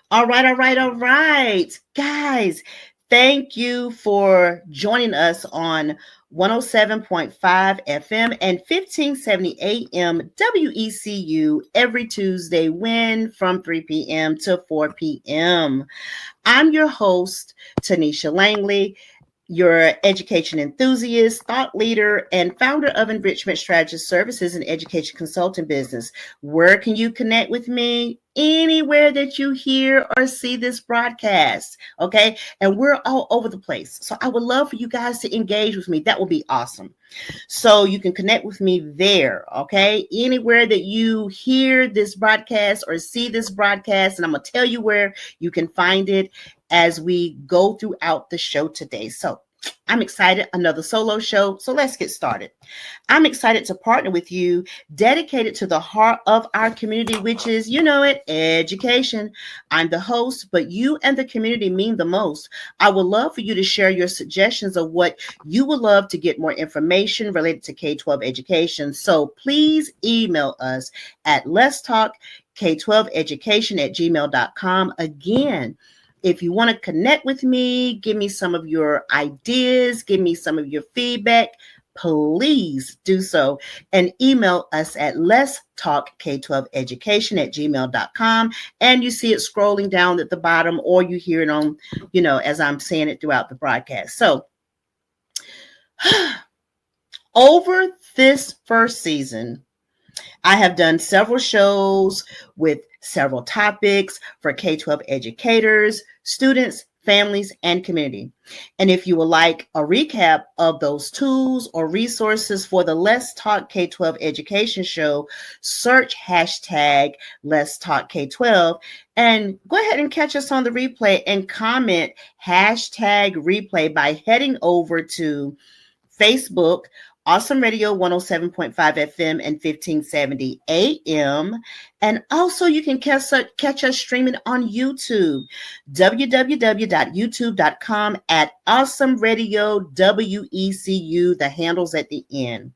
All right. Guys, thank you for joining us on 107.5 FM and 1570 AM WECU every Tuesday when from 3 p.m. to 4 p.m. I'm your host, Tonita Langley, your education enthusiast, thought leader, and founder of Enrichment Strategist Services and Education Consulting Business. Where can you connect with me? Anywhere that you hear or see this broadcast. Okay. And we're all over the place. So I would love for you guys to engage with me. That would be awesome. So you can connect with me there. Okay. Anywhere that you hear this broadcast or see this broadcast, and I'm going to tell you where you can find it as we go throughout the show today. So I'm excited. Another solo show. So let's get started. I'm excited to partner with you, dedicated to the heart of our community, which is, you know it, education. I'm the host, but you and the community mean the most. I would love for you to share your suggestions of what you would love to get more information related to K-12 education. So please email us at let's talk K-12 education at gmail.com. Again, if you want to connect with me, give me some of your ideas, give me some of your feedback, please do so and email us at let's talk K-12 education at gmail.com. And you see it scrolling down at the bottom, or you hear it on, as I'm saying it throughout the broadcast. So over this first season, I have done several shows with several topics for K-12 educators, students, families, and community. And if you would like a recap of those tools or resources for the Let's Talk K-12 education show, search hashtag Let's Talk K-12 and go ahead and catch us on the replay and comment hashtag replay by heading over to Facebook, Awesome Radio 107.5 FM and 1570 AM. And also you can catch us streaming on YouTube, www.youtube.com at Awesome Radio WECU, the handles at the end.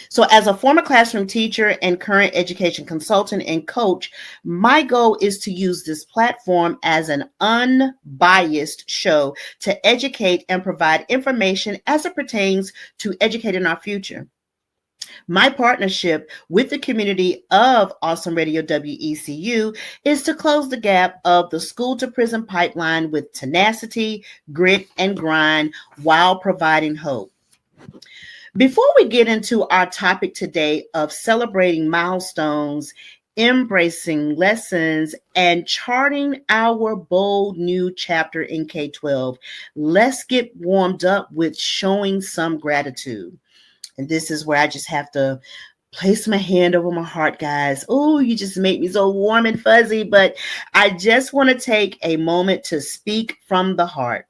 So as a former classroom teacher and current education consultant and coach, my goal is to use this platform as an unbiased show to educate and provide information as it pertains to educating our future. My partnership with the community of Awesome Radio WECU is to close the gap of the school to prison pipeline with tenacity, grit, and grind while providing hope. Before we get into our topic today of celebrating milestones, embracing lessons, and charting our bold new chapter in K-12, let's get warmed up with showing some gratitude. And this is where I just have to place my hand over my heart, guys. Oh, you just make me so warm and fuzzy, but I just want to take a moment to speak from the heart.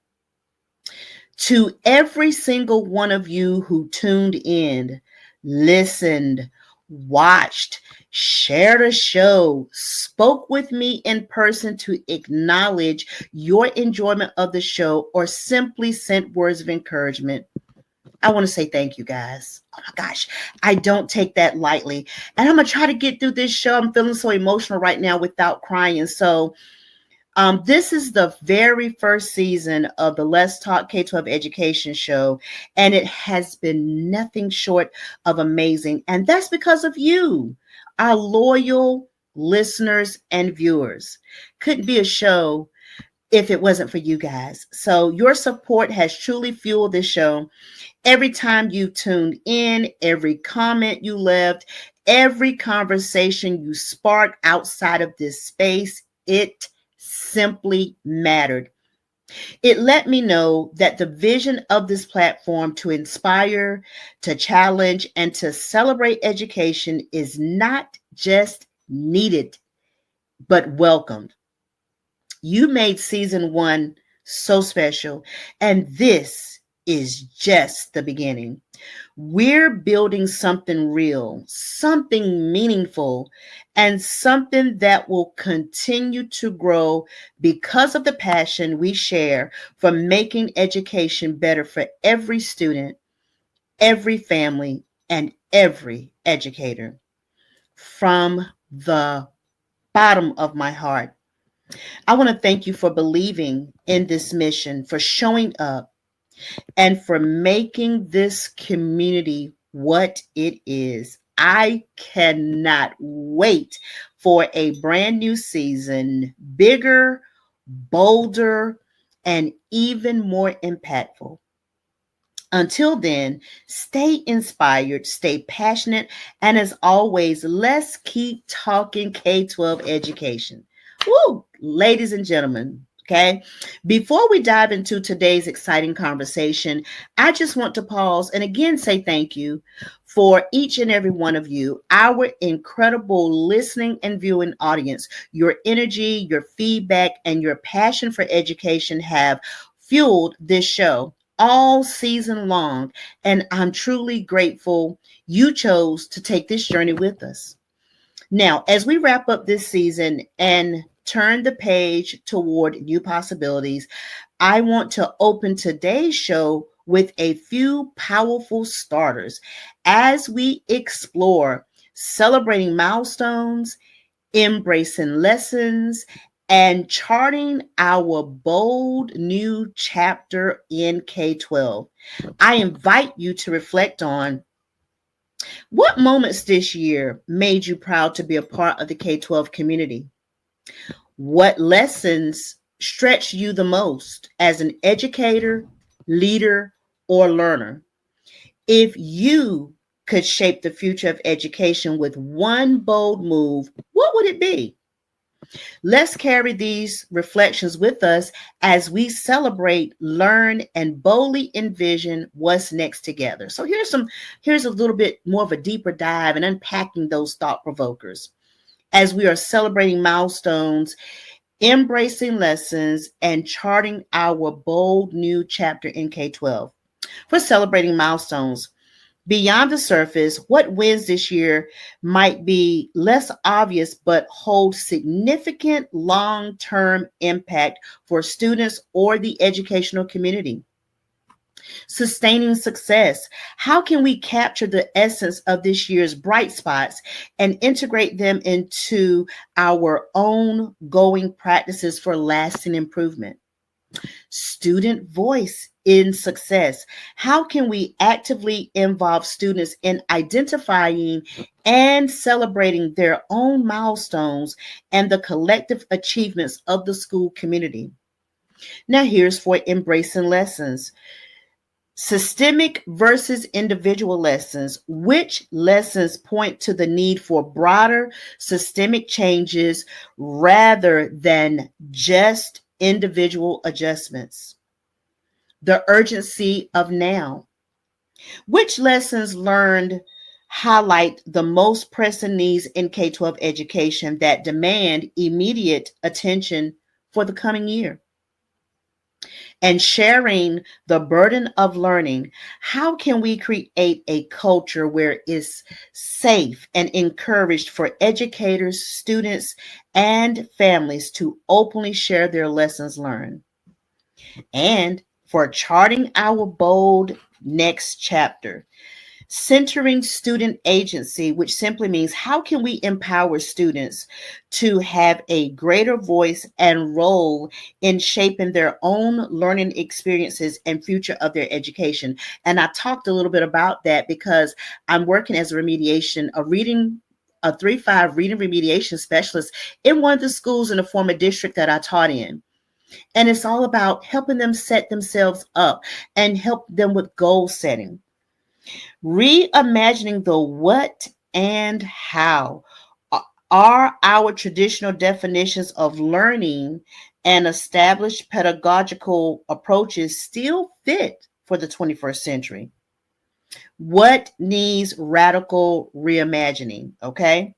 To every single one of you who tuned in, listened, watched, shared a show, spoke with me in person to acknowledge your enjoyment of the show, or simply sent words of encouragement, I want to say thank you, guys. Oh my gosh, I don't take that lightly. And I'm going to try to get through this show. I'm feeling so emotional right now without crying. So this is the very first season of the Let's Talk K-12 Education Show, and it has been nothing short of amazing. And that's because of you, our loyal listeners and viewers. Couldn't be a show if it wasn't for you guys. So your support has truly fueled this show. Every time you tuned in, every comment you left, every conversation you sparked outside of this space, it simply mattered. It let me know that the vision of this platform to inspire, to challenge, and to celebrate education is not just needed, but welcomed. You made season 1 so special, and this is just the beginning. We're building something real, something meaningful, and something that will continue to grow because of the passion we share for making education better for every student, every family, and every educator. From the bottom of my heart, I want to thank you for believing in this mission, for showing up, and for making this community what it is. I cannot wait for a brand new season, bigger, bolder, and even more impactful. Until then, stay inspired, stay passionate, and as always, let's keep talking K 12 education. Woo! Ladies and gentlemen, okay? Before we dive into today's exciting conversation, I just want to pause and again say thank you for each and every one of you, our incredible listening and viewing audience. Your energy, your feedback, and your passion for education have fueled this show all season long. And I'm truly grateful you chose to take this journey with us. Now, as we wrap up this season and turn the page toward new possibilities, I want to open today's show with a few powerful starters as we explore celebrating milestones, embracing lessons, and charting our bold new chapter in K 12. I invite you to reflect on what moments this year made you proud to be a part of the K 12 community. What lessons stretch you the most as an educator, leader, or learner? If you could shape the future of education with one bold move, what would it be? Let's carry these reflections with us as we celebrate, learn, and boldly envision what's next together. So here's a little bit more of a deeper dive and unpacking those thought provokers as we are celebrating milestones, embracing lessons, and charting our bold new chapter in K 12. For celebrating milestones, beyond the surface, what wins this year might be less obvious but hold significant long term impact for students or the educational community. Sustaining success. How can we capture the essence of this year's bright spots and integrate them into our own going practices for lasting improvement? Student voice in success. How can we actively involve students in identifying and celebrating their own milestones and the collective achievements of the school community? Now, here's for embracing lessons. Systemic versus individual lessons. Which lessons point to the need for broader systemic changes rather than just individual adjustments? The urgency of now. Which lessons learned highlight the most pressing needs in K 12 education that demand immediate attention for the coming year? And sharing the burden of learning. How can we create a culture where it's safe and encouraged for educators, students, and families to openly share their lessons learned? And for charting our bold next chapter, centering student agency, which simply means how can we empower students to have a greater voice and role in shaping their own learning experiences and future of their education. And I talked a little bit about that because I'm working as a 3-5 reading remediation specialist in one of the schools in the former district that I taught in. And it's all about helping them set themselves up and help them with goal setting. Reimagining the what and how. Are our traditional definitions of learning and established pedagogical approaches still fit for the 21st century? What needs radical reimagining? Okay.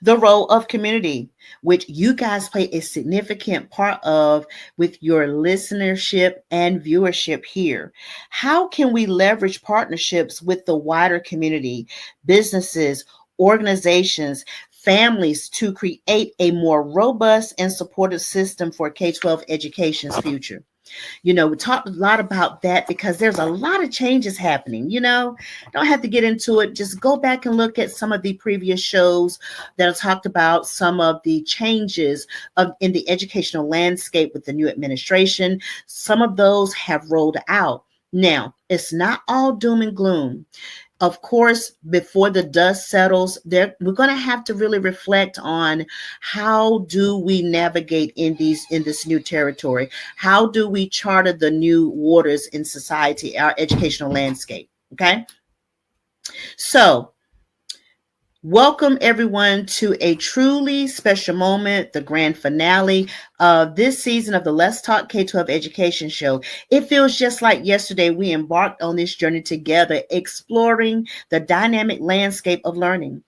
The role of community, which you guys play a significant part of with your listenership and viewership here. How can we leverage partnerships with the wider community, businesses, organizations, families to create a more robust and supportive system for K 12 education's future? We talked a lot about that because there's a lot of changes happening. Don't have to get into it. Just go back and look at some of the previous shows that have talked about some of the changes in the educational landscape with the new administration. Some of those have rolled out. Now, it's not all doom and gloom. Of course, before the dust settles, we're going to have to really reflect on how do we navigate in this new territory? How do we charter the new waters in society, our educational landscape? Okay. So, welcome everyone to a truly special moment, the grand finale of this season of the Let's Talk K-12 Education Show. It feels just like yesterday we embarked on this journey together, exploring the dynamic landscape of learning.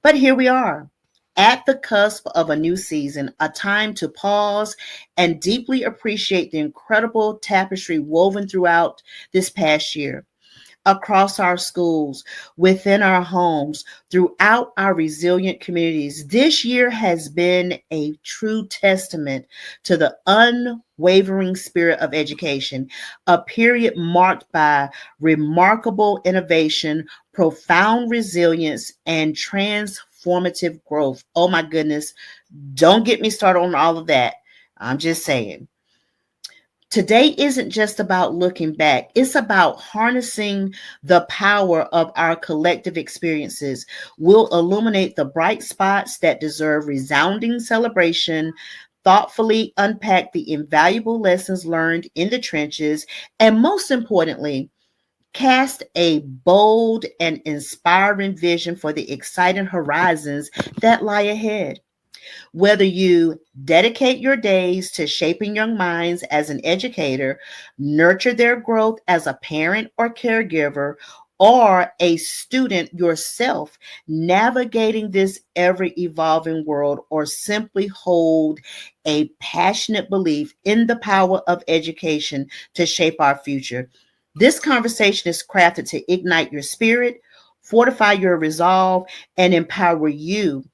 But here we are, at the cusp of a new season, a time to pause and deeply appreciate the incredible tapestry woven throughout this past year. Across our schools, within our homes, throughout our resilient communities. This year has been a true testament to the unwavering spirit of education, a period marked by remarkable innovation, profound resilience, and transformative growth. Oh my goodness, don't get me started on all of that. I'm just saying. Today isn't just about looking back. It's about harnessing the power of our collective experiences. We'll illuminate the bright spots that deserve resounding celebration, thoughtfully unpack the invaluable lessons learned in the trenches, and most importantly, cast a bold and inspiring vision for the exciting horizons that lie ahead. Whether you dedicate your days to shaping young minds as an educator, nurture their growth as a parent or caregiver, or a student yourself navigating this ever evolving world, or simply hold a passionate belief in the power of education to shape our future. This conversation is crafted to ignite your spirit, fortify your resolve, and empower you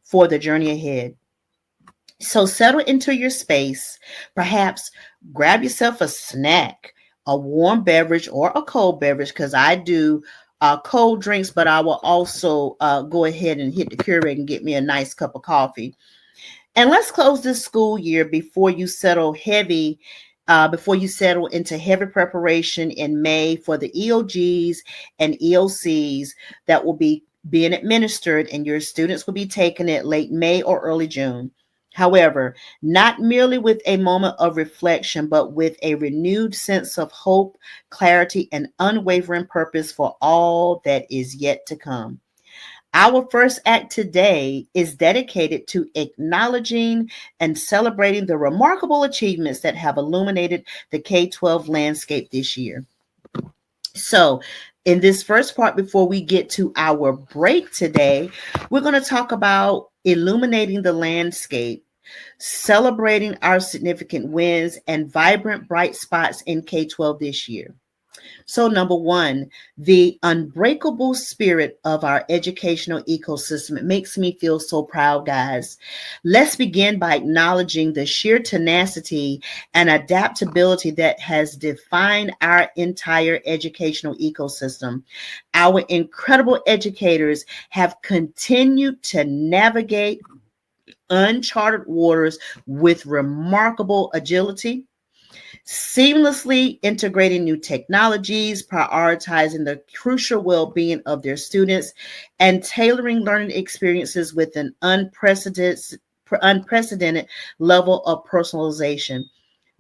for the journey ahead. So settle into your space. Perhaps grab yourself a snack, a warm beverage or a cold beverage, because I do cold drinks, but I will also go ahead and hit the Keurig and get me a nice cup of coffee. And let's close this school year before you settle into heavy preparation in May for the EOGs and EOCs that will be being administered, and your students will be taking it late May or early June. However, not merely with a moment of reflection, but with a renewed sense of hope, clarity, and unwavering purpose for all that is yet to come. Our first act today is dedicated to acknowledging and celebrating the remarkable achievements that have illuminated the K-12 landscape this year. So, in this first part, before we get to our break today, we're going to talk about illuminating the landscape, celebrating our significant wins, and vibrant bright spots in K-12 this year. So, number one, the unbreakable spirit of our educational ecosystem. It makes me feel so proud, guys. Let's begin by acknowledging the sheer tenacity and adaptability that has defined our entire educational ecosystem. Our incredible educators have continued to navigate uncharted waters with remarkable agility, seamlessly integrating new technologies, prioritizing the crucial well-being of their students, and tailoring learning experiences with an unprecedented level of personalization.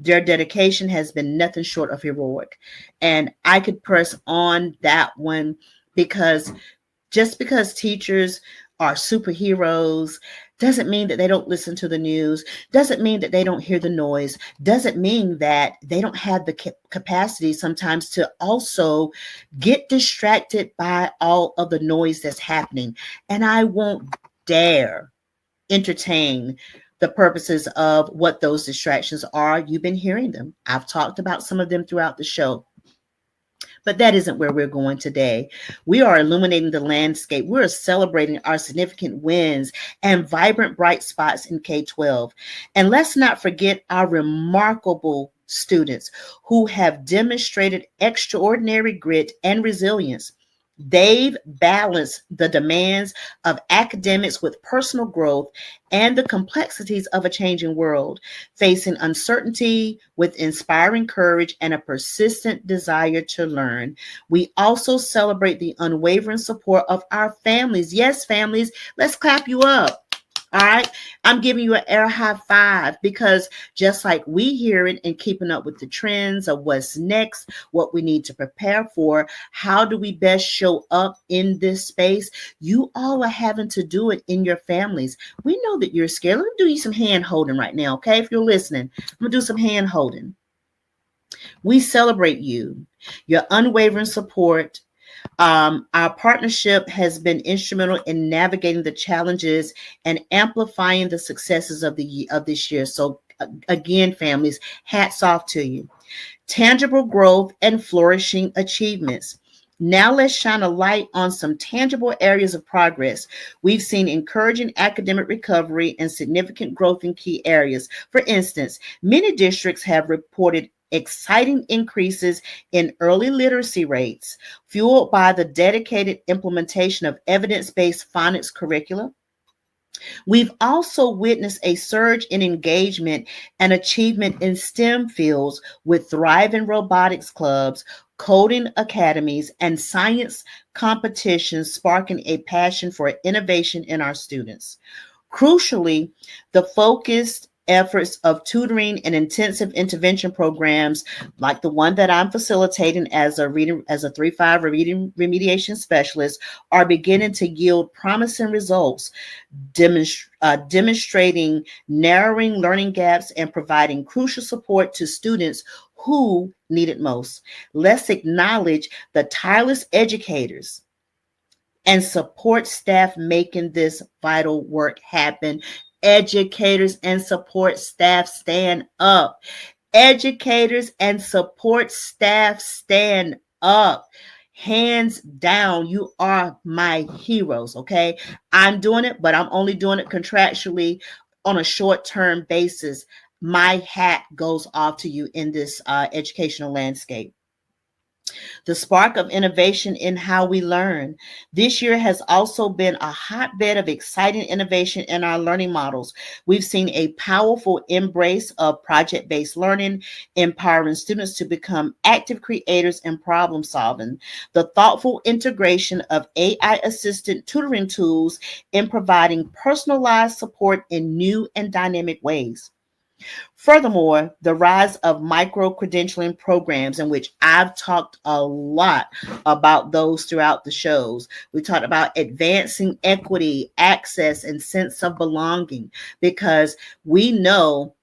Their dedication has been nothing short of heroic. And I could press on that one, because just because teachers are superheroes doesn't mean that they don't listen to the news, doesn't mean that they don't hear the noise, doesn't mean that they don't have the capacity sometimes to also get distracted by all of the noise that's happening. And I won't dare entertain the purposes of what those distractions are. You've been hearing them. I've talked about some of them throughout the show. But that isn't where we're going today. We are illuminating the landscape. We're celebrating our significant wins and vibrant bright spots in K-12. And let's not forget our remarkable students who have demonstrated extraordinary grit and resilience. They've balanced the demands of academics with personal growth and the complexities of a changing world, facing uncertainty with inspiring courage and a persistent desire to learn. We also celebrate the unwavering support of our families. Yes, families, let's clap you up. All right. I'm giving you an air high five because just like we hear it and keeping up with the trends of what's next, what we need to prepare for, how do we best show up in this space? You all are having to do it in your families. We know that you're scared. Let me do you some hand holding right now. Okay. If you're listening, I'm going to do some hand holding. We celebrate you, your unwavering support. Our partnership has been instrumental in navigating the challenges and amplifying the successes of this year. So again, families, hats off to you. Tangible growth and flourishing achievements. Now let's shine a light on some tangible areas of progress. We've seen encouraging academic recovery and significant growth in key areas. For instance, many districts have reported exciting increases in early literacy rates, fueled by the dedicated implementation of evidence-based phonics curricula. We've also witnessed a surge in engagement and achievement in STEM fields with thriving robotics clubs, coding academies, and science competitions, sparking a passion for innovation in our students. Crucially, the focused efforts of tutoring and intensive intervention programs like the one that I'm facilitating as a 3-5 reading remediation specialist are beginning to yield promising results, demonstrating narrowing learning gaps and providing crucial support to students who need it most. Let's acknowledge the tireless educators and support staff making this vital work happen. Educators and support staff, stand up. Educators and support staff, stand up. Hands down, you are my heroes, okay? I'm doing it, but I'm only doing it contractually on a short-term basis. My hat goes off to you in this educational landscape. The spark of innovation in how we learn. This year has also been a hotbed of exciting innovation in our learning models. We've seen a powerful embrace of project-based learning, empowering students to become active creators and problem solving. The thoughtful integration of AI-assisted tutoring tools in providing personalized support in new and dynamic ways. Furthermore, the rise of micro-credentialing programs, in which I've talked a lot about those throughout the shows. We talked about advancing equity, access, and sense of belonging, because we know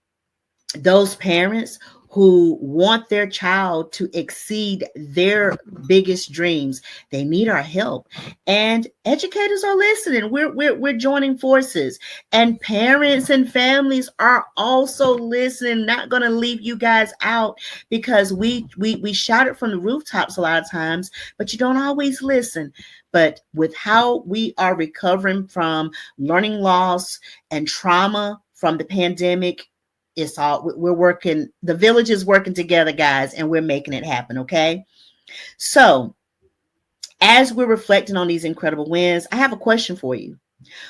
those parents who want their child to exceed their biggest dreams, they need our help. And educators are listening. We're joining forces. And parents and families are also listening. Not going to leave you guys out, because we shout it from the rooftops a lot of times, but you don't always listen. But with how we are recovering from learning loss and trauma from the pandemic, we're working, the village is working together, guys, and we're making it happen. Okay. So as we're reflecting on these incredible wins, I have a question for you.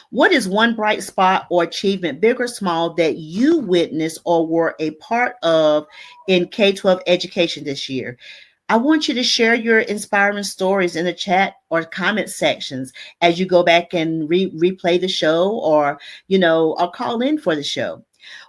What is one bright spot or achievement, big or small, that you witnessed or were a part of in K-12 education this year? I want you to share your inspiring stories in the chat or comment sections as you go back and replay the show, or call in for the show.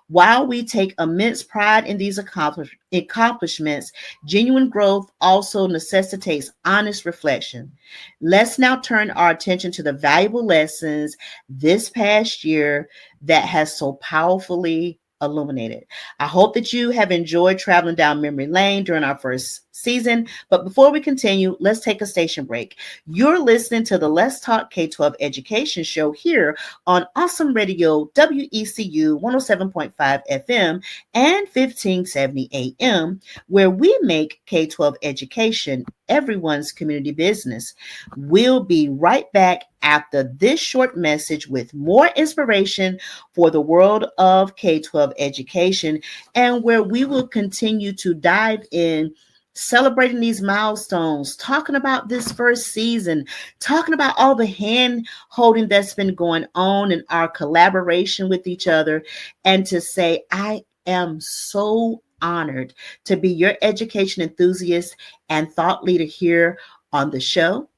While we take immense pride in these accomplishments, genuine growth also necessitates honest reflection. Let's now turn our attention to the valuable lessons this past year that has so powerfully illuminated. I hope that you have enjoyed traveling down memory lane during our first season. But before we continue, let's take a station break. You're listening to the Let's Talk K-12 Education Show here on Awesome Radio, WECU 107.5 FM and 1570 AM, where we make K-12 education everyone's community business. We'll be right back after this short message with more inspiration for the world of K-12 education, and where we will continue to dive in, celebrating these milestones, talking about this first season, talking about all the hand holding that's been going on and our collaboration with each other, and to say, I am so honored to be your education enthusiast and thought leader here on the show,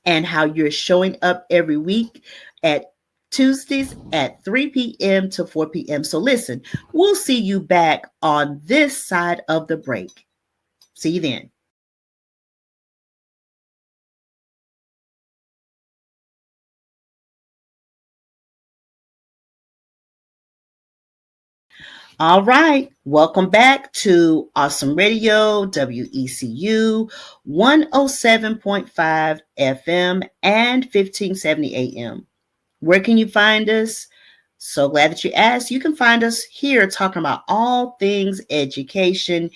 and how you're showing up every week at Tuesdays at 3 p.m. to 4 p.m. So listen, we'll see you back on this side of the break. See you then. All right, welcome back to Awesome Radio, WECU 107.5 FM and 1570 AM. Where can you find us? So glad that you asked. You can find us here talking about all things education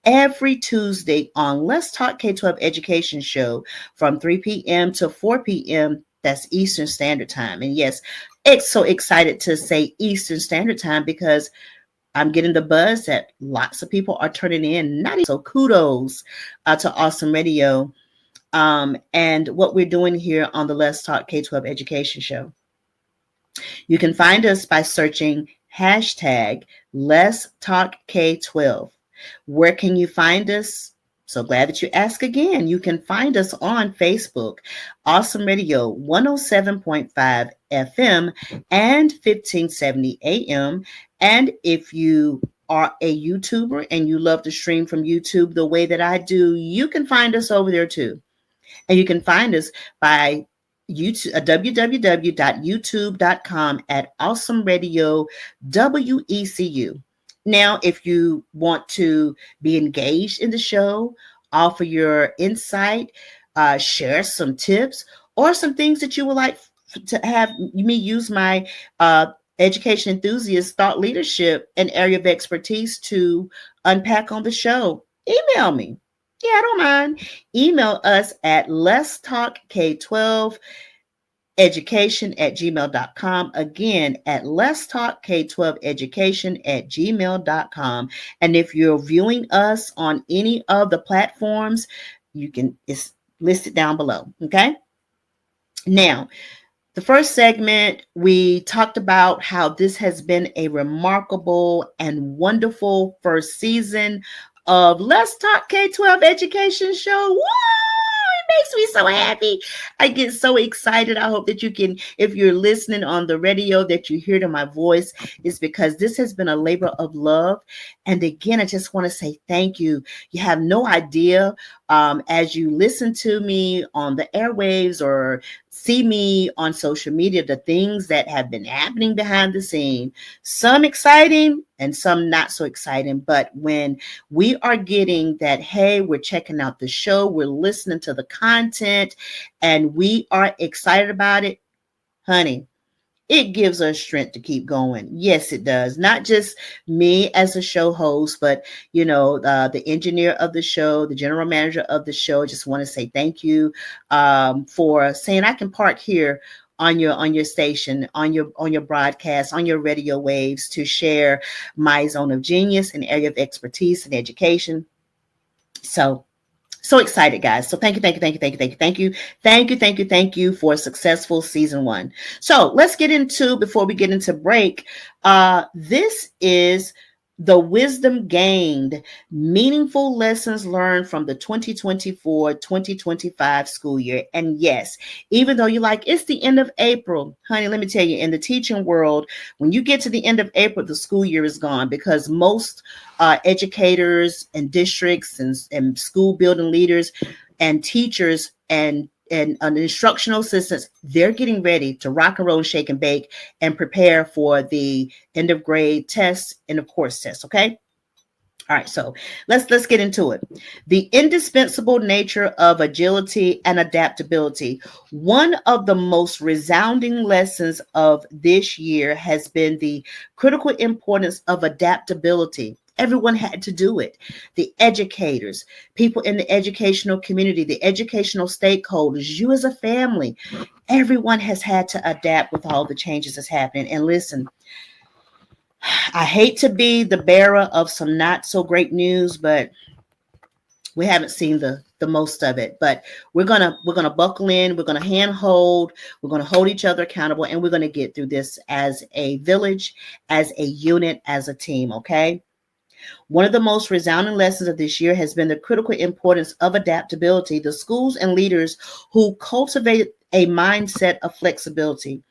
every Tuesday on Let's Talk K-12 Education Show from 3 p.m. to 4 p.m. That's Eastern Standard Time. And yes, it's so excited to say Eastern Standard Time because I'm getting the buzz that lots of people are turning in. So kudos to Awesome Radio and what we're doing here on the Let's Talk K-12 Education Show. You can find us by searching hashtag Let's Talk K-12. Where can you find us? So glad that you asked again. You can find us on Facebook, Awesome Radio 107.5 FM and 1570 AM. And if you are a YouTuber and you love to stream from YouTube the way that I do, you can find us over there too. And you can find us by YouTube, www.youtube.com at Awesome Radio WECU. Now, if you want to be engaged in the show, offer your insight, share some tips, or some things that you would like to have me use my education enthusiast thought leadership and area of expertise to unpack on the show, email me. Yeah, I don't mind. Email us at Let's Talk K-12 education at gmail.com. Again, at Let's Talk K-12 education at gmail.com. And if you're viewing us on any of the platforms, it's listed down below. Okay. Now, the first segment, we talked about how this has been a remarkable and wonderful first season of Let's Talk K-12 Education Show. Woo! It makes me so happy. I get so excited. I hope that you can, if you're listening on the radio, that you hear to my voice, is because this has been a labor of love. And again, I just want to say thank you. You have no idea as you listen to me on the airwaves or see me on social media, the things that have been happening behind the scene, some exciting and some not so exciting. But when we are getting that, hey, we're checking out the show, we're listening to the content, and we are excited about it, honey, it gives us strength to keep going. Yes, it does. Not just me as a show host, but, the engineer of the show, the general manager of the show. Just want to say thank you for saying I can park here on your station, on your broadcast, on your radio waves to share my zone of genius and area of expertise in education. So excited, guys. So thank you for a successful season 1. So let's get into, before we get into break, this is the wisdom gained, meaningful lessons learned from the 2024-2025 school year. And yes, even though you're like, it's the end of April, honey, let me tell you, in the teaching world, when you get to the end of April, the school year is gone, because most educators and districts and school building leaders and teachers and instructional assistants, they're getting ready to rock and roll, shake and bake, and prepare for the end of grade tests and of course tests. Okay. All right, so let's get into it. The indispensable nature of agility and adaptability. One of the most resounding lessons of this year has been the critical importance of adaptability. Everyone had to do it. The educators, people in the educational community, the educational stakeholders, you as a family, everyone has had to adapt with all the changes that's happening. And listen, I hate to be the bearer of some not so great news, but we haven't seen the most of it. But we're gonna buckle in, we're gonna handhold, we're gonna hold each other accountable, and we're gonna get through this as a village, as a unit, as a team, okay? One of the most resounding lessons of this year has been the critical importance of adaptability. The schools and leaders who cultivate a mindset of flexibility,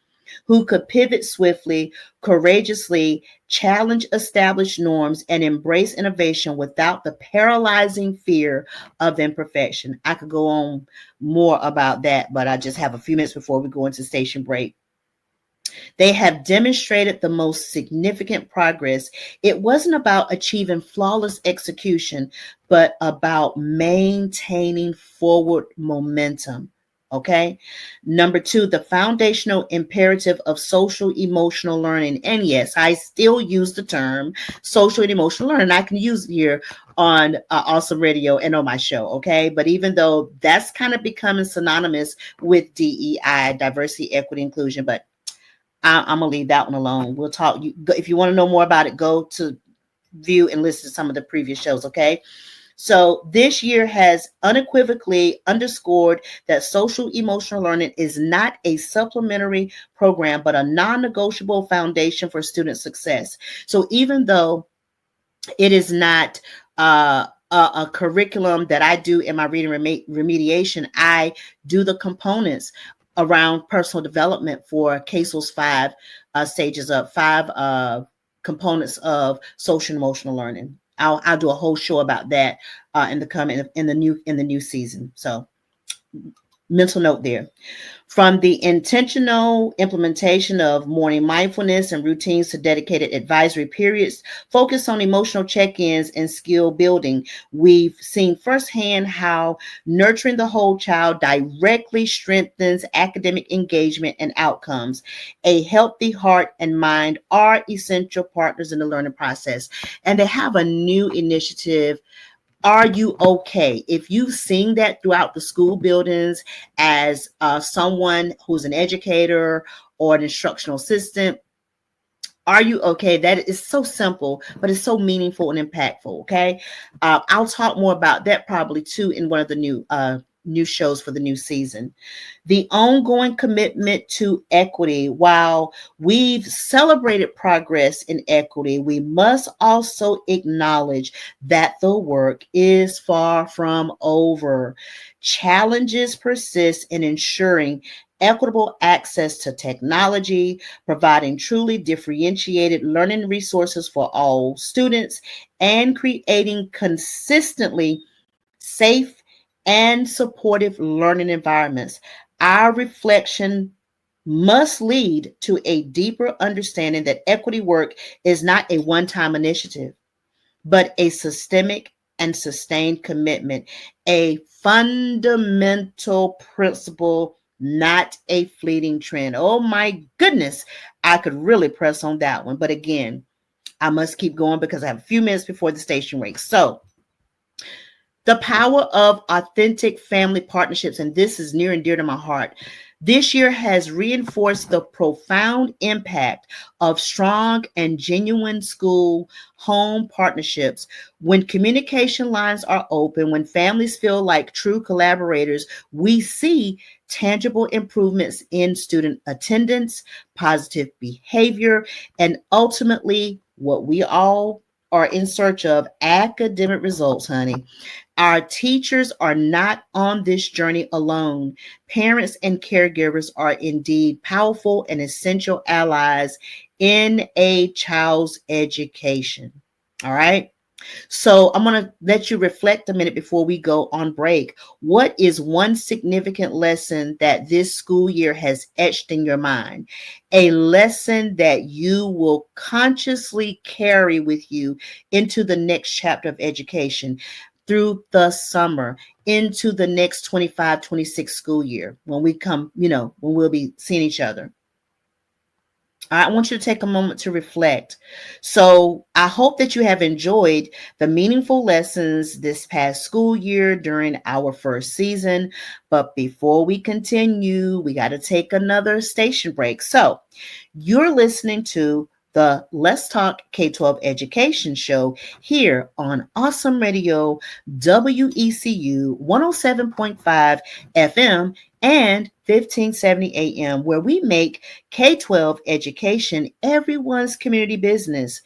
who could pivot swiftly, courageously, challenge established norms, and embrace innovation without the paralyzing fear of imperfection. I could go on more about that, but I just have a few minutes before we go into station break. They have demonstrated the most significant progress. It wasn't about achieving flawless execution, but about maintaining forward momentum. Okay. Number two, the foundational imperative of social emotional learning. And yes, I still use the term social and emotional learning. I can use it here on Awesome Radio and on my show. Okay. But even though that's kind of becoming synonymous with DEI, diversity, equity, inclusion, but I'm gonna leave that one alone. We'll talk. If you want to know more about it, go to view and listen to some of the previous shows. Okay. So this year has unequivocally underscored that social emotional learning is not a supplementary program, but a non-negotiable foundation for student success. So even though it is not a curriculum that I do in my reading remediation, I do the components around personal development for CASEL's five stages of five components of social and emotional learning. I'll do a whole show about that in the new season. So mental note there. From the intentional implementation of morning mindfulness and routines to dedicated advisory periods, focus on emotional check-ins and skill building, we've seen firsthand how nurturing the whole child directly strengthens academic engagement and outcomes. A healthy heart and mind are essential partners in the learning process. And they have a new initiative, Are You Okay? If you've seen that throughout the school buildings as someone who's an educator or an instructional assistant, Are You Okay? That is so simple, but it's so meaningful and impactful. Okay. I'll talk more about that probably too in one of the new shows for the new season. The ongoing commitment to equity. While we've celebrated progress in equity, we must also acknowledge that the work is far from over. Challenges persist in ensuring equitable access to technology, providing truly differentiated learning resources for all students, and creating consistently safe and supportive learning environments. Our reflection must lead to a deeper understanding that equity work is not a one-time initiative, but a systemic and sustained commitment, a fundamental principle, not a fleeting trend. Oh my goodness, I could really press on that one. But again, I must keep going because I have a few minutes before the station break. So, the power of authentic family partnerships, and this is near and dear to my heart. This year has reinforced the profound impact of strong and genuine school home partnerships. When communication lines are open, when families feel like true collaborators, we see tangible improvements in student attendance, positive behavior, and ultimately what we all are in search of, academic results, honey. Our teachers are not on this journey alone. Parents and caregivers are indeed powerful and essential allies in a child's education. All right. So I'm going to let you reflect a minute before we go on break. What is one significant lesson that this school year has etched in your mind? A lesson that you will consciously carry with you into the next chapter of education, through the summer, into the next 25-26 school year, when we come, when we'll be seeing each other. I want you to take a moment to reflect. So, I hope that you have enjoyed the meaningful lessons this past school year during our first season. But before we continue, we got to take another station break. So, you're listening to the Let's Talk K-12 Education Show here on Awesome Radio, WECU 107.5 FM and 1570 AM, where we make K-12 education everyone's community business.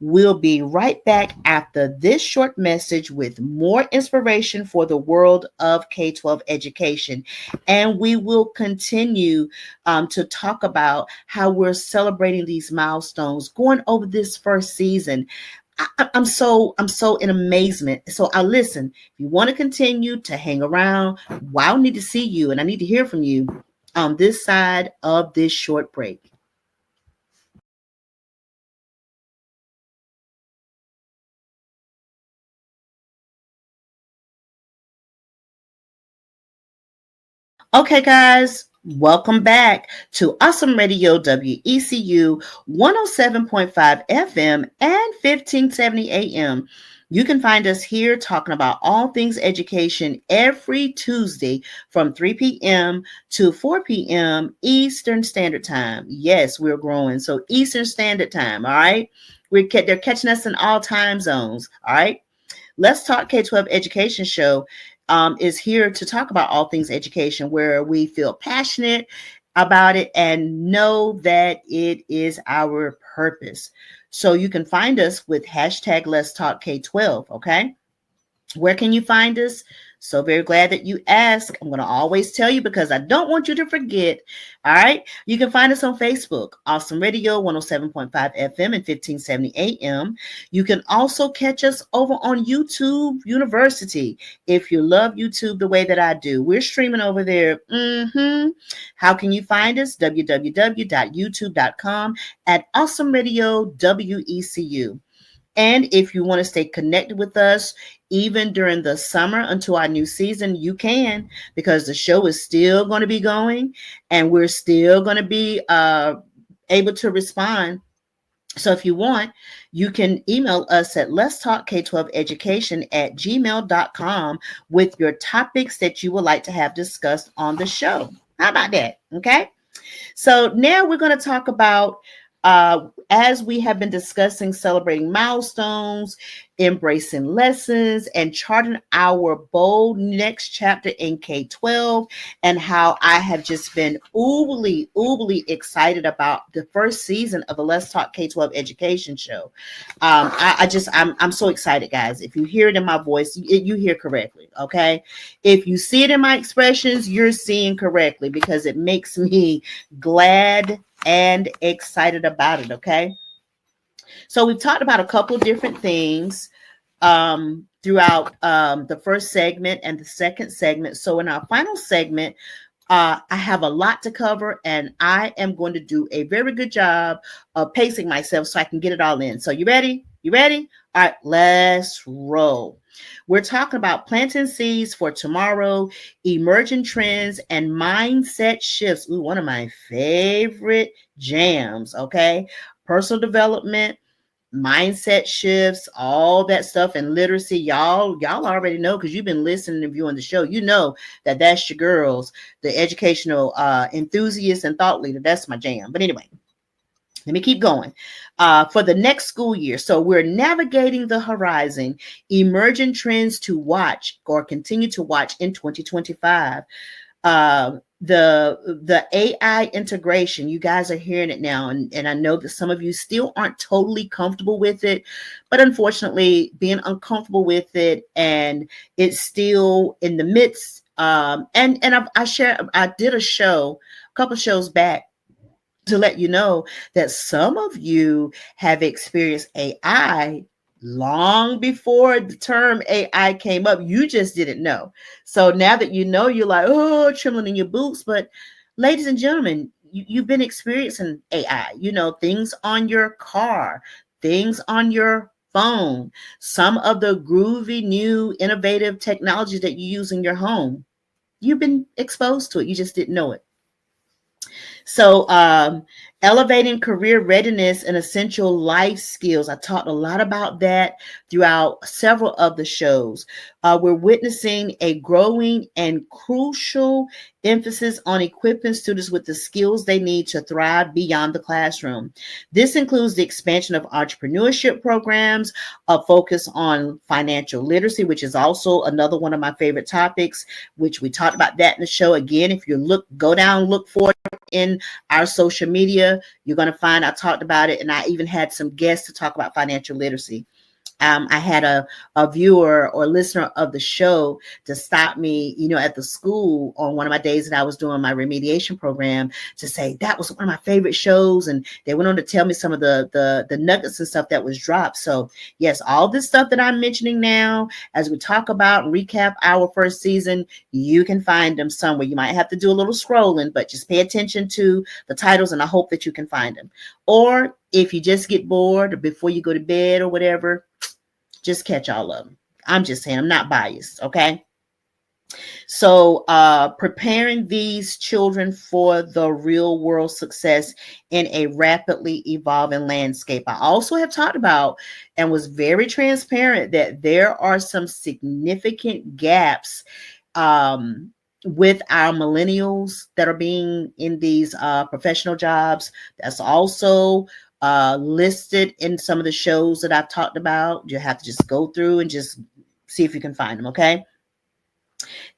We'll be right back after this short message with more inspiration for the world of K-12 education. And we will continue to talk about how we're celebrating these milestones going over this first season. I'm so in amazement. So I listen. If you want to continue to hang around, well, I need to see you and I need to hear from you on this side of this short break. Okay, guys, welcome back to Awesome Radio, WECU 107.5 FM and 1570 AM. You can find us here talking about all things education every Tuesday from 3 p.m. to 4 p.m. Eastern Standard Time. Yes, we're growing. So Eastern Standard Time, all right? They're catching us in all time zones, all right? Let's Talk K-12 Education Show is here to talk about all things education, where we feel passionate about it and know that it is our purpose. So you can find us with hashtag Let's Talk K-12, okay? Where can you find us? So very glad that you asked. I'm going to always tell you because I don't want you to forget. All right. You can find us on Facebook, Awesome Radio 107.5 FM and 1570 AM. You can also catch us over on YouTube University. If you love YouTube the way that I do, we're streaming over there. How can you find us? www.youtube.com at Awesome Radio WECU. And if you want to stay connected with us, even during the summer until our new season, you can, because the show is still going to be going and we're still going to be able to respond. So if you want, you can email us at let's talk K-12 education at gmail.com with your topics that you would like to have discussed on the show. How about that? Okay. So now we're going to talk about, as we have been discussing, celebrating milestones, embracing lessons, and charting our bold next chapter in K-12, and how I have just been uberly excited about the first season of the Let's Talk K-12 Education Show. I'm so excited, guys. If you hear it in my voice, you hear correctly, okay? If you see it in my expressions, you're seeing correctly, because it makes me glad and excited about it, okay? So we've talked about a couple of different things throughout the first segment and the second segment. So in our final segment, I have a lot to cover, and I am going to do a very good job of pacing myself so I can get it all in. So you ready? You ready? All right, let's roll. We're talking about planting seeds for tomorrow, emerging trends, and mindset shifts. Ooh, one of my favorite jams, okay? Personal development, mindset shifts, all that stuff, and literacy. Y'all already know, because you've been listening and viewing the show. You know that that's your girls, the educational enthusiast and thought leader. That's my jam. But anyway, let me keep going. For the next school year, so we're navigating the horizon, emerging trends to watch or continue to watch in 2025. The AI integration, you guys are hearing it now, and I know that some of you still aren't totally comfortable with it, but unfortunately, being uncomfortable with it, and it's still in the midst. I did a show a couple shows back to let you know that some of you have experienced AI long before the term AI came up. You just didn't know. So now that you know, you're like, oh, trembling in your boots. But ladies and gentlemen, you've been experiencing AI, things on your car, things on your phone, some of the groovy new innovative technologies that you use in your home. You've been exposed to it. You just didn't know it. So, elevating career readiness and essential life skills. I talked a lot about that throughout several of the shows. We're witnessing a growing and crucial emphasis on equipping students with the skills they need to thrive beyond the classroom. This includes the expansion of entrepreneurship programs, a focus on financial literacy, which is also another one of my favorite topics, which we talked about that in the show. Again, if you go down, look for it in our social media, you're going to find I talked about it, and I even had some guests to talk about financial literacy. I had a viewer or listener of the show to stop me, at the school on one of my days that I was doing my remediation program, to say that was one of my favorite shows. And they went on to tell me some of the nuggets and stuff that was dropped. So yes, all this stuff that I'm mentioning now, as we talk about and recap our first season, you can find them somewhere. You might have to do a little scrolling, but just pay attention to the titles, and I hope that you can find them. Or if you just get bored or before you go to bed or whatever, just catch all of them. I'm just saying, I'm not biased, okay? So preparing these children for the real world success in a rapidly evolving landscape. I also have talked about and was very transparent that there are some significant gaps with our millennials that are being in these professional jobs. That's also listed in some of the shows that I've talked about. You have to just go through and just see if you can find them, okay?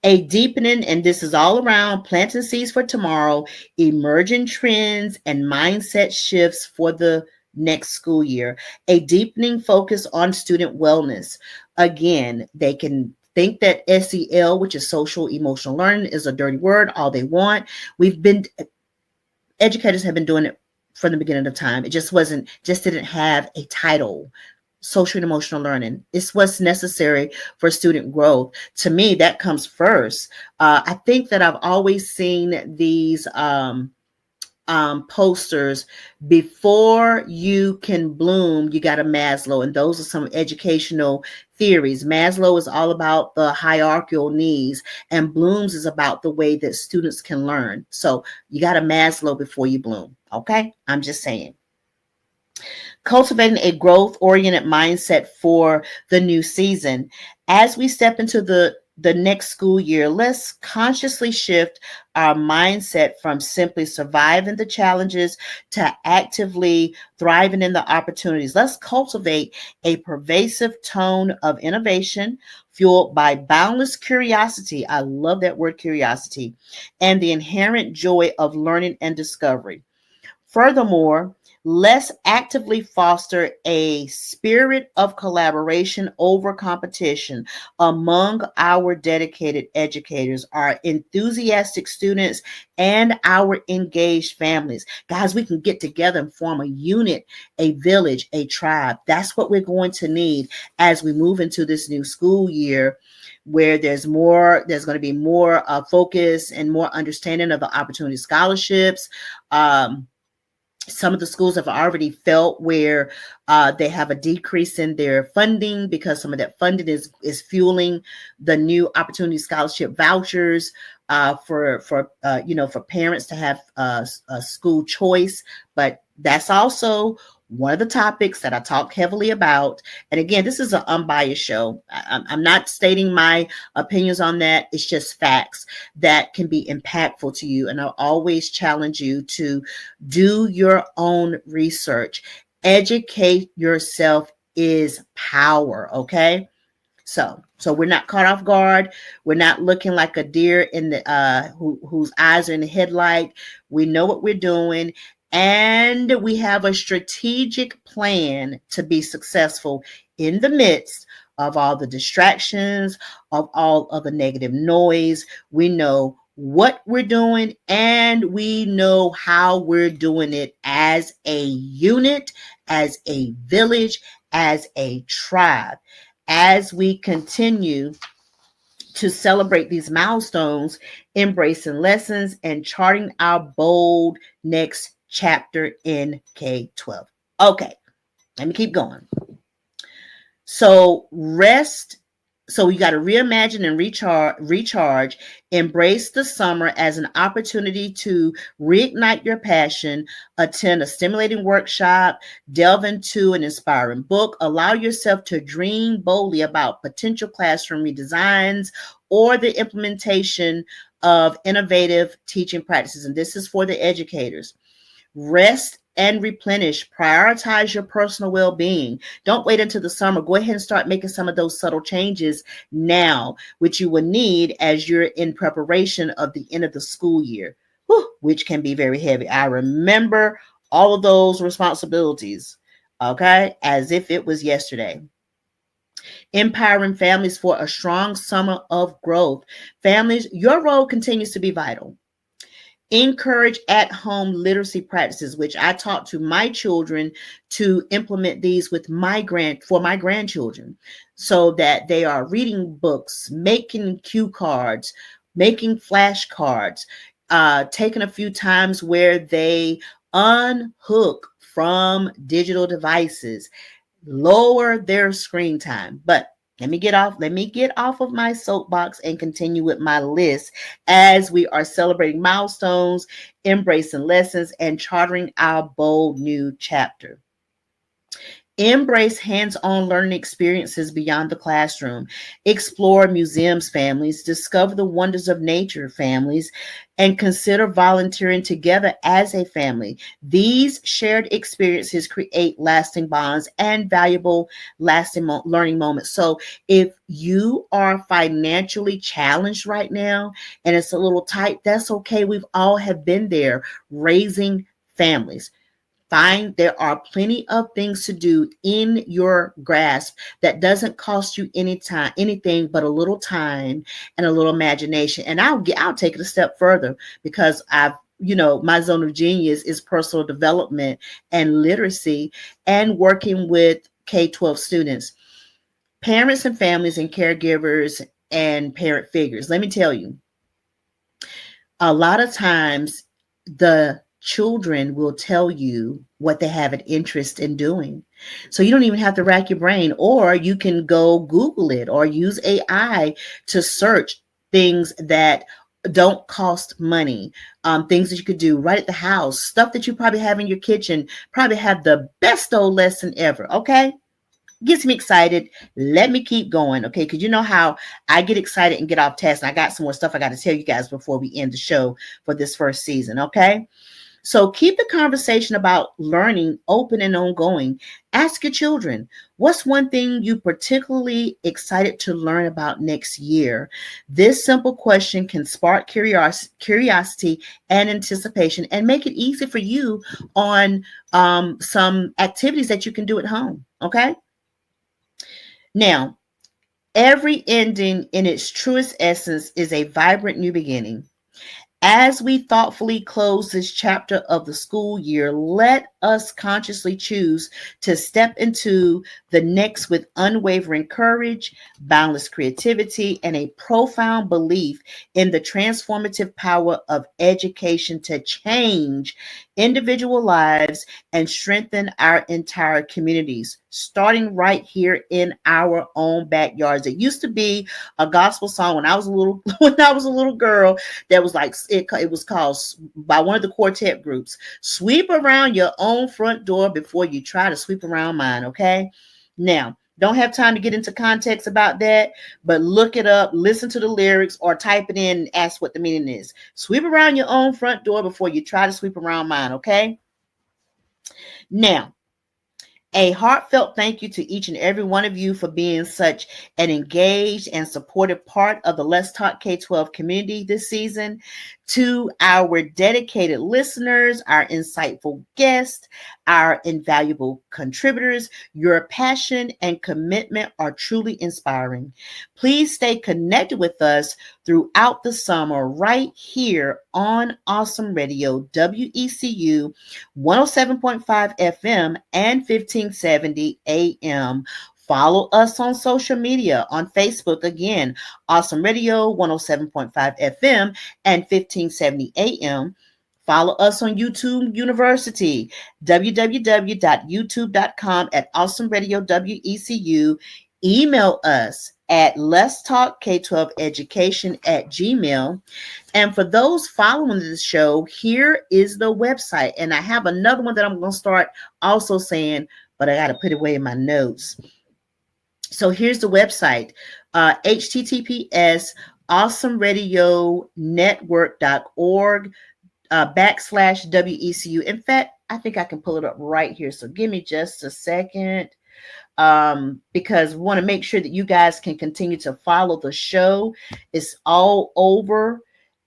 A deepening, and this is all around planting seeds for tomorrow, emerging trends and mindset shifts for the next school year. A deepening focus on student wellness. Again, they can think that SEL, which is social emotional learning, is a dirty word all they want. Educators have been doing it from the beginning of time. It just didn't have a title. Social and emotional learning. It's what's necessary for student growth. To me, that comes first. I think that I've always seen these posters: before you can bloom, you got a Maslow. And those are some educational theories. Maslow is all about the hierarchical needs, and Bloom's is about the way that students can learn. So you got a Maslow before you bloom. Okay, I'm just saying. Cultivating a growth-oriented mindset for the new season. As we step into the next school year, let's consciously shift our mindset from simply surviving the challenges to actively thriving in the opportunities. Let's cultivate a pervasive tone of innovation fueled by boundless curiosity. I love that word, curiosity, and the inherent joy of learning and discovery. Furthermore, let's actively foster a spirit of collaboration over competition among our dedicated educators, our enthusiastic students, and our engaged families. Guys, we can get together and form a unit, a village, a tribe. That's what we're going to need as we move into this new school year, where there's going to be more focus and more understanding of the opportunity scholarships. Some of the schools have already felt where they have a decrease in their funding, because some of that funding is fueling the new opportunity scholarship vouchers for parents to have a school choice. But that's also one of the topics that I talk heavily about. And again, this is an unbiased show. I'm not stating my opinions on that. It's just facts that can be impactful to you. And I'll always challenge you to do your own research. Educate yourself is power, okay? So we're not caught off guard. We're not looking like a deer in the whose eyes are in the headlight. We know what we're doing, and we have a strategic plan to be successful in the midst of all the distractions, of all of the negative noise. We know what we're doing, and we know how we're doing it as a unit, as a village, as a tribe. As we continue to celebrate these milestones, embracing lessons, and charting our bold next chapter in K-12. Okay, let me keep going. So rest. So you got to reimagine and recharge, embrace the summer as an opportunity to reignite your passion, attend a stimulating workshop, delve into an inspiring book, allow yourself to dream boldly about potential classroom redesigns or the implementation of innovative teaching practices. And this is for the educators. Rest and replenish. Prioritize your personal well-being. Don't wait until the summer. Go ahead and start making some of those subtle changes now, which you will need as you're in preparation of the end of the school year, which can be very heavy. I remember all of those responsibilities, okay, as if it was yesterday. Empowering families for a strong summer of growth. Families, your role continues to be vital. Encourage at-home literacy practices, which I taught to my children to implement these with my grandchildren, so that they are reading books, making cue cards, making flashcards, taking a few times where they unhook from digital devices, lower their screen time. But let me get off of my soapbox and continue with my list as we are celebrating milestones, embracing lessons, and charting our bold new chapter. Embrace hands-on learning experiences beyond the classroom. Explore museums, families. Discover the wonders of nature, families. And consider volunteering together as a family. These shared experiences create lasting bonds and valuable lasting learning moments. So if you are financially challenged right now and it's a little tight, that's okay. We've all have been there raising families. There are plenty of things to do in your grasp that doesn't cost you anything but a little time and a little imagination. And I'll take it a step further, because my zone of genius is personal development and literacy and working with K-12 students, parents and families and caregivers and parent figures. Let me tell you, a lot of times the children will tell you what they have an interest in doing. So you don't even have to rack your brain, or you can go Google it or use AI to search things that don't cost money, things that you could do right at the house, stuff that you probably have in your kitchen, probably have the best old lesson ever. Okay. Gets me excited. Let me keep going. Okay. Because you know how I get excited and get off task. And I got some more stuff I got to tell you guys before we end the show for this first season. Okay. So keep the conversation about learning open and ongoing. Ask your children, what's one thing you particularly excited to learn about next year? This simple question can spark curiosity and anticipation and make it easy for you on some activities that you can do at home. Okay. Now, every ending in its truest essence is a vibrant new beginning. As we thoughtfully close this chapter of the school year, let us consciously choose to step into the next with unwavering courage, boundless creativity, and a profound belief in the transformative power of education to change individual lives and strengthen our entire communities, starting right here in our own backyards. It used to be a gospel song when I was a little girl that was like, it was called by one of the quartet groups, "Sweep around your own front door before you try to sweep around mine." Okay. Now, don't have time to get into context about that, but look it up, listen to the lyrics, or type it in and ask what the meaning is. Sweep around your own front door before you try to sweep around mine. Okay. Now, a heartfelt thank you to each and every one of you for being such an engaged and supportive part of the Let's Talk K-12 community this season. To our dedicated listeners, our insightful guests, our invaluable contributors, your passion and commitment are truly inspiring. Please stay connected with us throughout the summer right here on Awesome Radio, WECU 107.5 FM and 1570 AM. Follow us on social media on Facebook again, Awesome Radio 107.5 FM and 1570 AM. Follow us on YouTube University, www.youtube.com at Awesome Radio WECU. Email us at Let's Talk K-12 Education at Gmail. And for those following this show, here is the website. And I have another one that I'm going to start also saying, but I got to put it away in my notes. So here's the website, https awesomeradionetwork.org /WECU. In fact, I think I can pull it up right here. So give me just a second. Because we want to make sure that you guys can continue to follow the show. It's all over.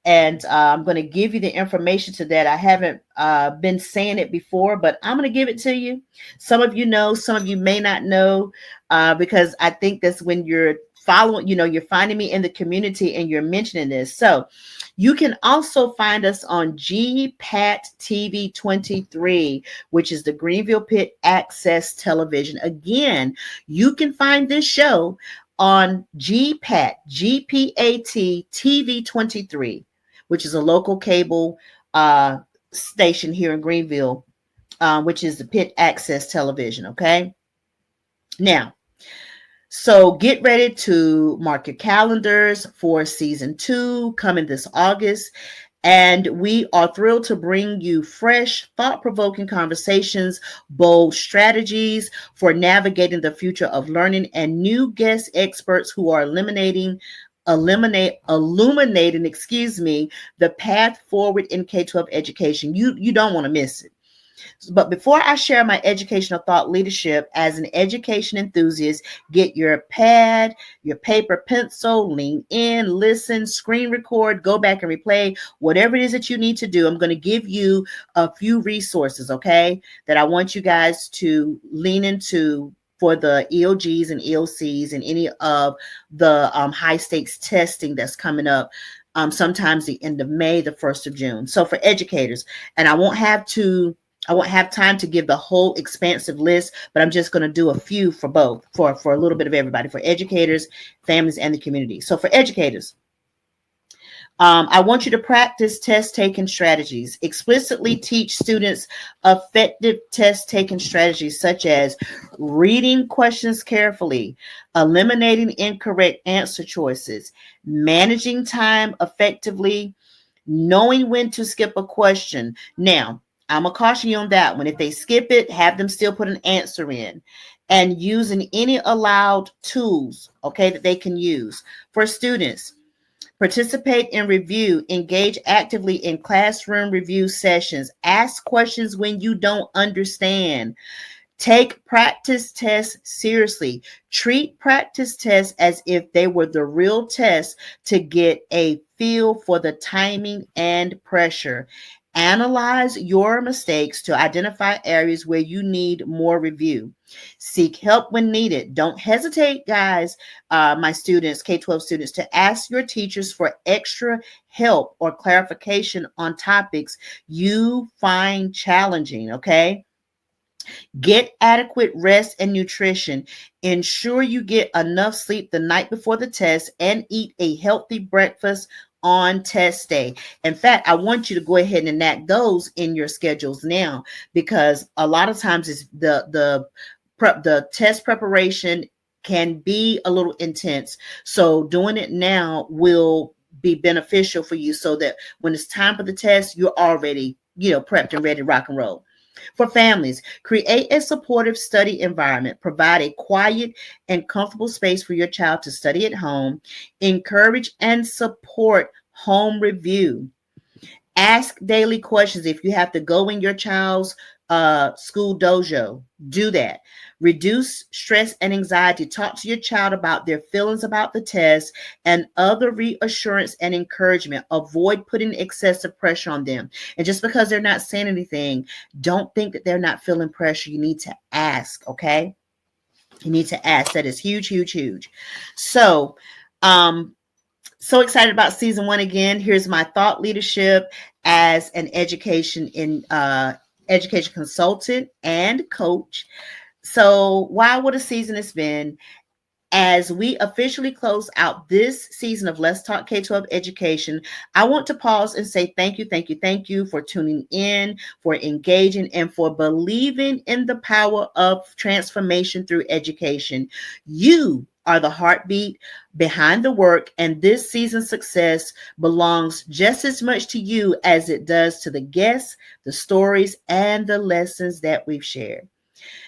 And I'm going to give you the information to that. I haven't been saying it before, but I'm going to give it to you. Some of you know, some of you may not know, because I think that's when you're following, you're finding me in the community and you're mentioning this. So you can also find us on GPAT TV 23, which is the Greenville Pitt Access Television. Again, you can find this show on GPAT TV 23, which is a local cable station here in Greenville, which is the Pitt Access Television. Okay. Now, so get ready to mark your calendars for season 2 coming this August. And we are thrilled to bring you fresh, thought-provoking conversations, bold strategies for navigating the future of learning, and new guest experts who are illuminating, the path forward in K-12 education. You don't want to miss it. But before I share my educational thought leadership as an education enthusiast, get your pad, your paper, pencil, lean in, listen, screen record, go back and replay, whatever it is that you need to do. I'm going to give you a few resources, okay, that I want you guys to lean into for the EOGs and EOCs and any of the high stakes testing that's coming up. Sometimes the end of May, the 1st of June. So for educators, and I won't have time to give the whole expansive list, but I'm just going to do a few for both, for a little bit of everybody, for educators, families, and the community. So for educators, I want you to practice test-taking strategies. Explicitly teach students effective test-taking strategies such as reading questions carefully, eliminating incorrect answer choices, managing time effectively, knowing when to skip a question. Now, I'm going to caution you on that one. If they skip it, have them still put an answer in, and using any allowed tools, okay, that they can use. For students, participate in review, engage actively in classroom review sessions, ask questions when you don't understand. Take practice tests seriously. Treat practice tests as if they were the real tests to get a feel for the timing and pressure. Analyze your mistakes to identify areas where you need more review. Seek help when needed. Don't hesitate, guys, my students, K-12 students, to ask your teachers for extra help or clarification on topics you find challenging, okay? Get adequate rest and nutrition. Ensure you get enough sleep the night before the test and eat a healthy breakfast on test day. In fact, I want you to go ahead and enact those in your schedules now, because a lot of times it's the test preparation can be a little intense. So doing it now will be beneficial for you so that when it's time for the test, you're already, prepped and ready to rock and roll. For families, create a supportive study environment. Provide a quiet and comfortable space for your child to study at home. Encourage and support home review. Ask daily questions. If you have to go in your child's school dojo, do that. Reduce stress and anxiety. Talk to your child about their feelings about the test and other reassurance and encouragement. Avoid putting excessive pressure on them. And just because they're not saying anything, don't think that they're not feeling pressure. You need to ask, okay? You need to ask. That is huge, huge, huge. So, So excited about season 1 again. Here's my thought leadership as an education consultant and coach. So wow, what a season it's been. As we officially close out this season of Let's Talk K-12 Education, I want to pause and say thank you, thank you, thank you for tuning in, for engaging, and for believing in the power of transformation through education. You are the heartbeat behind the work, and this season's success belongs just as much to you as it does to the guests, the stories, and the lessons that we've shared.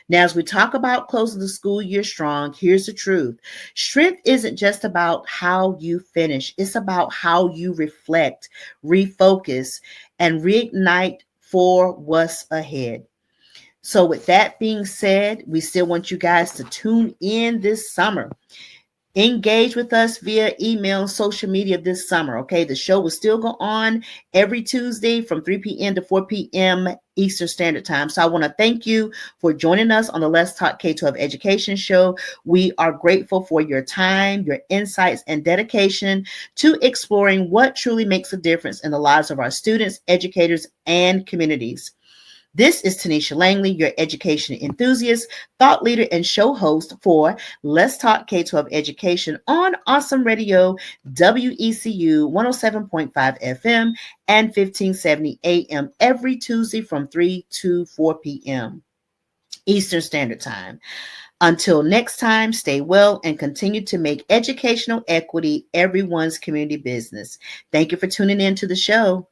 Now, as we talk about closing the school year strong, here's the truth. Strength isn't just about how you finish, it's about how you reflect, refocus, and reignite for what's ahead. So, with that being said, we still want you guys to tune in this summer. Engage with us via email, social media this summer. Okay, the show will still go on every Tuesday from 3 p.m. to 4 p.m. Eastern Standard Time. So I want to thank you for joining us on the Let's Talk K-12 Education Show. We are grateful for your time, your insights, and dedication to exploring what truly makes a difference in the lives of our students, educators, and communities. This is Tonita Langley, your education enthusiast, thought leader, and show host for Let's Talk K-12 Education on Awesome Radio, WECU 107.5 FM and 1570 AM every Tuesday from 3 to 4 p.m. Eastern Standard Time. Until next time, stay well and continue to make educational equity everyone's community business. Thank you for tuning in to the show.